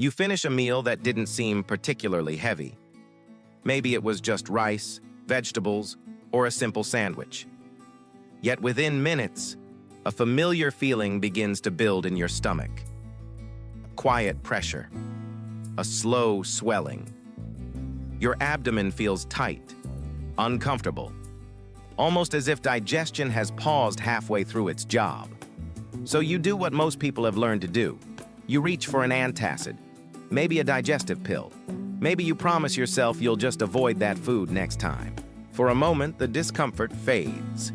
You finish a meal that didn't seem particularly heavy. Maybe it was just rice, vegetables, or a simple sandwich. Yet within minutes, a familiar feeling begins to build in your stomach. A quiet pressure, a slow swelling. Your abdomen feels tight, uncomfortable, almost as if digestion has paused halfway through its job. So you do what most people have learned to do. You reach for an antacid, maybe a digestive pill. Maybe you promise yourself you'll just avoid that food next time. For a moment, the discomfort fades.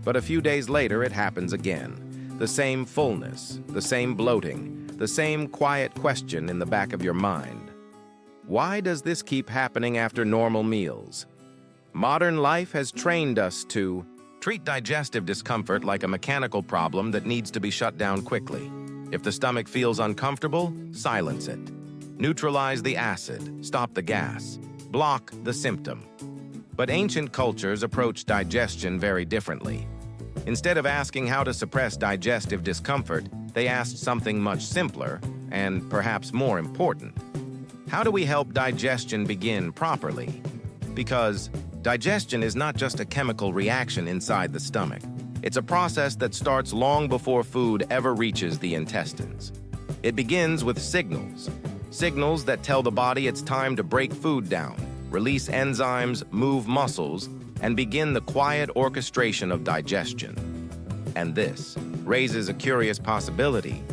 But a few days later, it happens again. The same fullness, the same bloating, the same quiet question in the back of your mind. Why does this keep happening after normal meals? Modern life has trained us to treat digestive discomfort like a mechanical problem that needs to be shut down quickly. If the stomach feels uncomfortable, silence it. Neutralize the acid, stop the gas, block the symptom. But ancient cultures approached digestion very differently. Instead of asking how to suppress digestive discomfort, they asked something much simpler and perhaps more important. How do we help digestion begin properly? Because digestion is not just a chemical reaction inside the stomach. It's a process that starts long before food ever reaches the intestines. It begins with signals that tell the body it's time to break food down, release enzymes, move muscles, and begin the quiet orchestration of digestion. And this raises a curious possibility.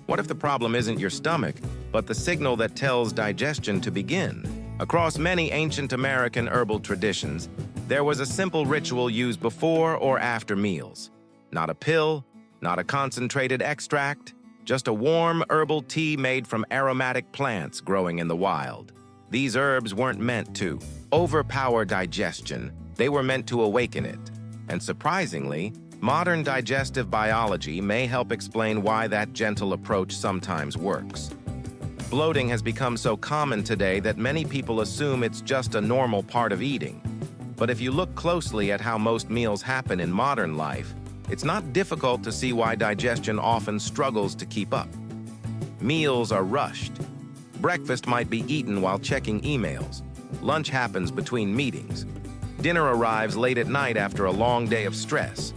What if the problem isn't your stomach, but the signal that tells digestion to begin? Across many ancient American herbal traditions, there was a simple ritual used before or after meals. Not a pill, not a concentrated extract, just a warm herbal tea made from aromatic plants growing in the wild. These herbs weren't meant to overpower digestion, they were meant to awaken it. And surprisingly, modern digestive biology may help explain why that gentle approach sometimes works. Bloating has become so common today that many people assume it's just a normal part of eating. But if you look closely at how most meals happen in modern life, it's not difficult to see why digestion often struggles to keep up. Meals are rushed. Breakfast might be eaten while checking emails. Lunch happens between meetings. Dinner arrives late at night after a long day of stress.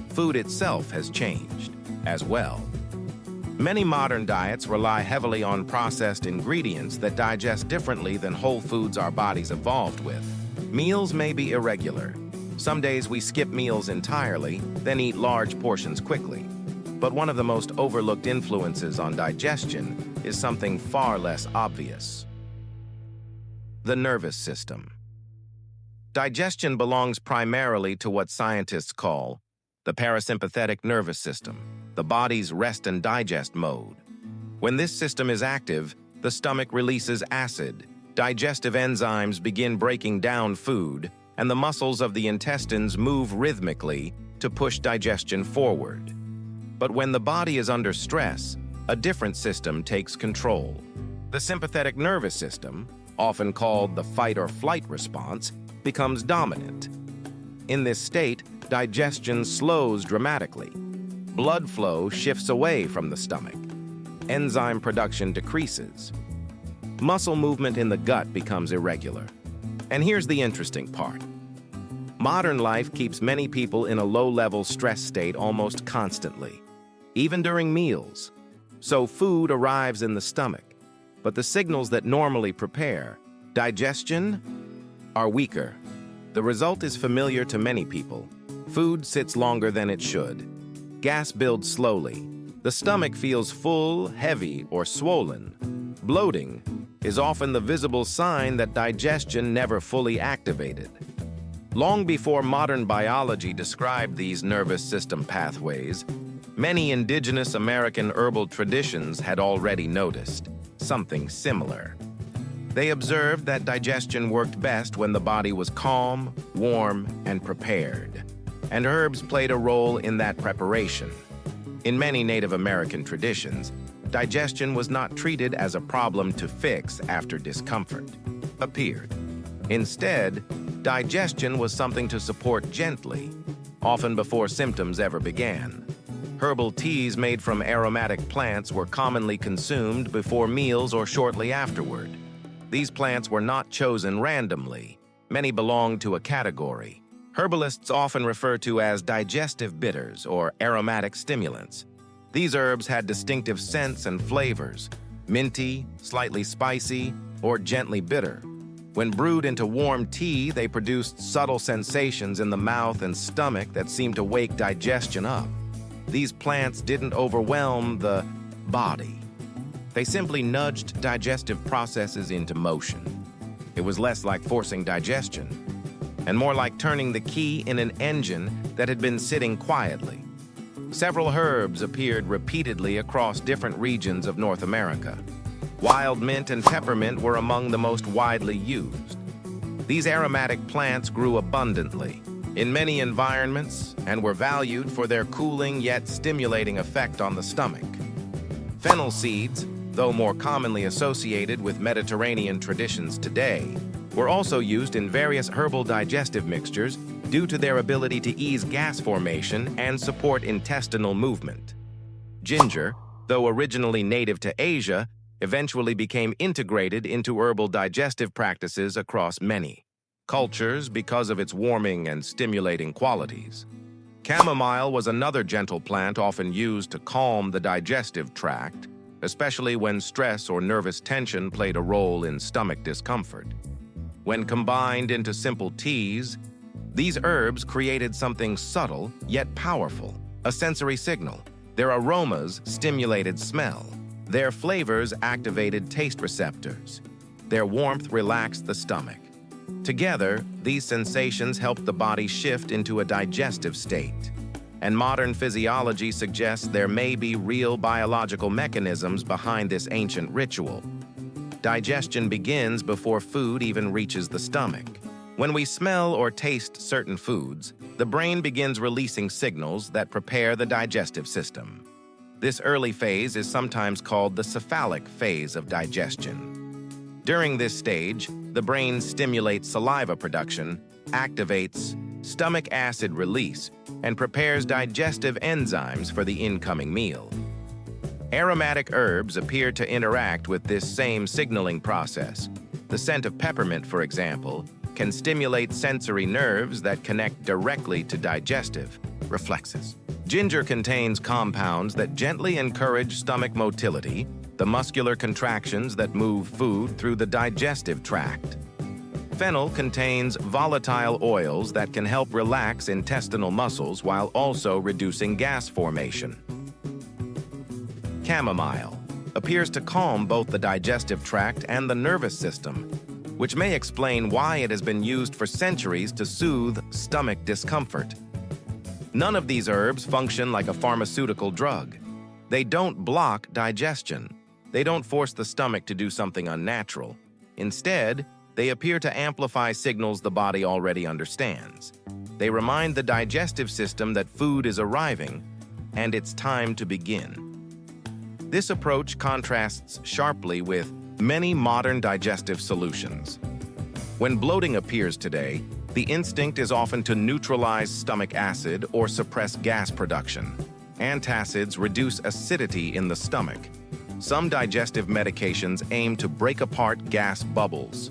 Food itself has changed as well. Many modern diets rely heavily on processed ingredients that digest differently than whole foods our bodies evolved with. Meals may be irregular. Some days we skip meals entirely, then eat large portions quickly. But one of the most overlooked influences on digestion is something far less obvious: the nervous system. Digestion belongs primarily to what scientists call the parasympathetic nervous system, the body's rest and digest mode. When this system is active, the stomach releases acid, digestive enzymes begin breaking down food, and the muscles of the intestines move rhythmically to push digestion forward. But when the body is under stress, a different system takes control. The sympathetic nervous system, often called the fight or flight response, becomes dominant. In this state, digestion slows dramatically. Blood flow shifts away from the stomach. Enzyme production decreases. Muscle movement in the gut becomes irregular. And here's the interesting part. Modern life keeps many people in a low-level stress state almost constantly, even during meals. So food arrives in the stomach, but the signals that normally prepare digestion are weaker. The result is familiar to many people. Food sits longer than it should. Gas builds slowly. The stomach feels full, heavy, or swollen. Bloating is often the visible sign that digestion never fully activated. Long before modern biology described these nervous system pathways, many indigenous American herbal traditions had already noticed something similar. They observed that digestion worked best when the body was calm, warm, and prepared. And herbs played a role in that preparation. In many Native American traditions, digestion was not treated as a problem to fix after discomfort appeared. Instead, digestion was something to support gently, often before symptoms ever began. Herbal teas made from aromatic plants were commonly consumed before meals or shortly afterward. These plants were not chosen randomly. Many belonged to a category. Herbalists often refer to as digestive bitters or aromatic stimulants. These herbs had distinctive scents and flavors, minty, slightly spicy, or gently bitter. When brewed into warm tea, they produced subtle sensations in the mouth and stomach that seemed to wake digestion up. These plants didn't overwhelm the body. They simply nudged digestive processes into motion. It was less like forcing digestion, and more like turning the key in an engine that had been sitting quietly. Several herbs appeared repeatedly across different regions of North America. Wild mint and peppermint were among the most widely used. These aromatic plants grew abundantly in many environments and were valued for their cooling yet stimulating effect on the stomach. Fennel seeds, though more commonly associated with Mediterranean traditions today, were also used in various herbal digestive mixtures due to their ability to ease gas formation and support intestinal movement. Ginger, though originally native to Asia, eventually became integrated into herbal digestive practices across many cultures because of its warming and stimulating qualities. Chamomile was another gentle plant often used to calm the digestive tract, especially when stress or nervous tension played a role in stomach discomfort. When combined into simple teas, these herbs created something subtle yet powerful, a sensory signal. Their aromas stimulated smell. Their flavors activated taste receptors. Their warmth relaxed the stomach. Together, these sensations helped the body shift into a digestive state. And modern physiology suggests there may be real biological mechanisms behind this ancient ritual. Digestion begins before food even reaches the stomach. When we smell or taste certain foods, the brain begins releasing signals that prepare the digestive system. This early phase is sometimes called the cephalic phase of digestion. During this stage, the brain stimulates saliva production, activates stomach acid release, and prepares digestive enzymes for the incoming meal. Aromatic herbs appear to interact with this same signaling process. The scent of peppermint, for example, can stimulate sensory nerves that connect directly to digestive reflexes. Ginger contains compounds that gently encourage stomach motility, the muscular contractions that move food through the digestive tract. Fennel contains volatile oils that can help relax intestinal muscles while also reducing gas formation. Chamomile appears to calm both the digestive tract and the nervous system, which may explain why it has been used for centuries to soothe stomach discomfort. None of these herbs function like a pharmaceutical drug. They don't block digestion. They don't force the stomach to do something unnatural. Instead, they appear to amplify signals the body already understands. They remind the digestive system that food is arriving and it's time to begin. This approach contrasts sharply with many modern digestive solutions. When bloating appears today, the instinct is often to neutralize stomach acid or suppress gas production. Antacids reduce acidity in the stomach. Some digestive medications aim to break apart gas bubbles.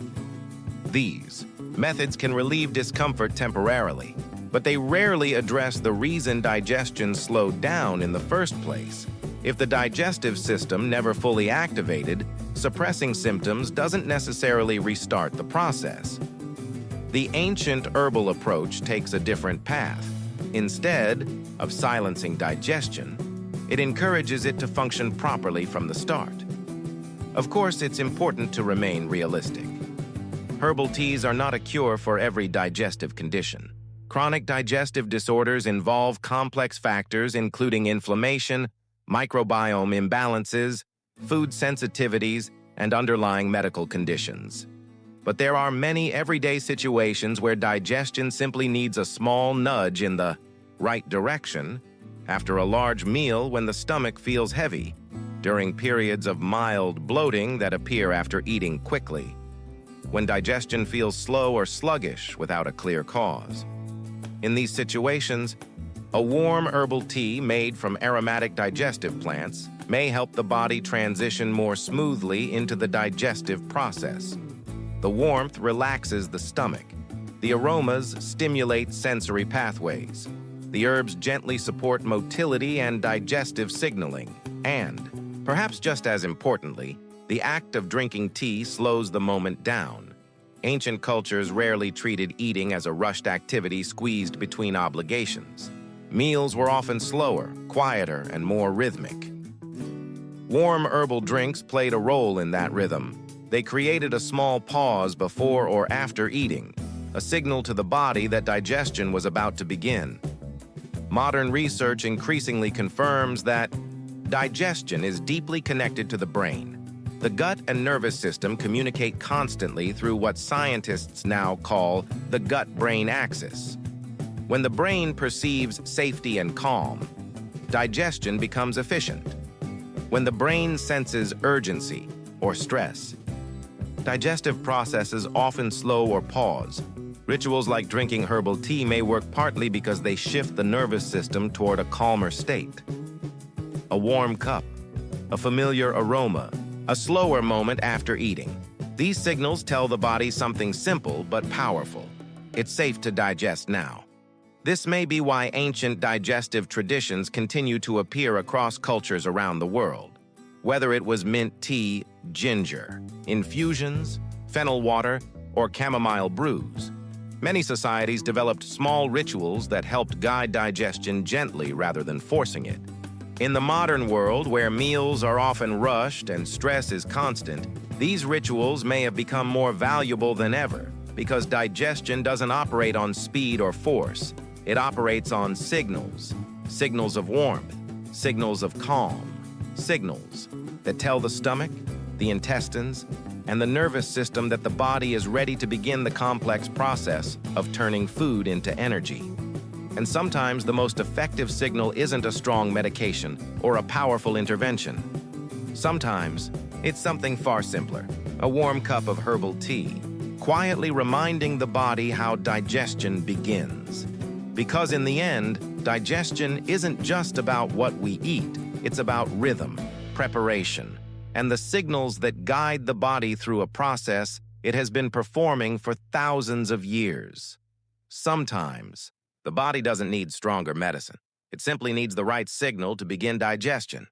These methods can relieve discomfort temporarily, but they rarely address the reason digestion slowed down in the first place. If the digestive system never fully activated, suppressing symptoms doesn't necessarily restart the process. The ancient herbal approach takes a different path. Instead of silencing digestion, it encourages it to function properly from the start. Of course, it's important to remain realistic. Herbal teas are not a cure for every digestive condition. Chronic digestive disorders involve complex factors including inflammation, microbiome imbalances, food sensitivities, and underlying medical conditions. But there are many everyday situations where digestion simply needs a small nudge in the right direction after a large meal when the stomach feels heavy, during periods of mild bloating that appear after eating quickly, when digestion feels slow or sluggish without a clear cause. In these situations, A warm herbal tea made from aromatic digestive plants may help the body transition more smoothly into the digestive process. The warmth relaxes the stomach. The aromas stimulate sensory pathways. The herbs gently support motility and digestive signaling. And, perhaps just as importantly, the act of drinking tea slows the moment down. Ancient cultures rarely treated eating as a rushed activity squeezed between obligations. Meals were often slower, quieter, and more rhythmic. Warm herbal drinks played a role in that rhythm. They created a small pause before or after eating, a signal to the body that digestion was about to begin. Modern research increasingly confirms that digestion is deeply connected to the brain. The gut and nervous system communicate constantly through what scientists now call the gut-brain axis. When the brain perceives safety and calm, digestion becomes efficient. When the brain senses urgency or stress, digestive processes often slow or pause. Rituals like drinking herbal tea may work partly because they shift the nervous system toward a calmer state. A warm cup, a familiar aroma, a slower moment after eating. These signals tell the body something simple but powerful. It's safe to digest now. This may be why ancient digestive traditions continue to appear across cultures around the world. Whether it was mint tea, ginger, infusions, fennel water, or chamomile brews, many societies developed small rituals that helped guide digestion gently rather than forcing it. In the modern world, where meals are often rushed and stress is constant, these rituals may have become more valuable than ever because digestion doesn't operate on speed or force. It operates on signals, signals of warmth, signals of calm, signals that tell the stomach, the intestines, and the nervous system that the body is ready to begin the complex process of turning food into energy. And sometimes the most effective signal isn't a strong medication or a powerful intervention. Sometimes it's something far simpler, a warm cup of herbal tea, quietly reminding the body how digestion begins. Because in the end, digestion isn't just about what we eat, it's about rhythm, preparation, and the signals that guide the body through a process it has been performing for thousands of years. Sometimes, the body doesn't need stronger medicine. It simply needs the right signal to begin digestion.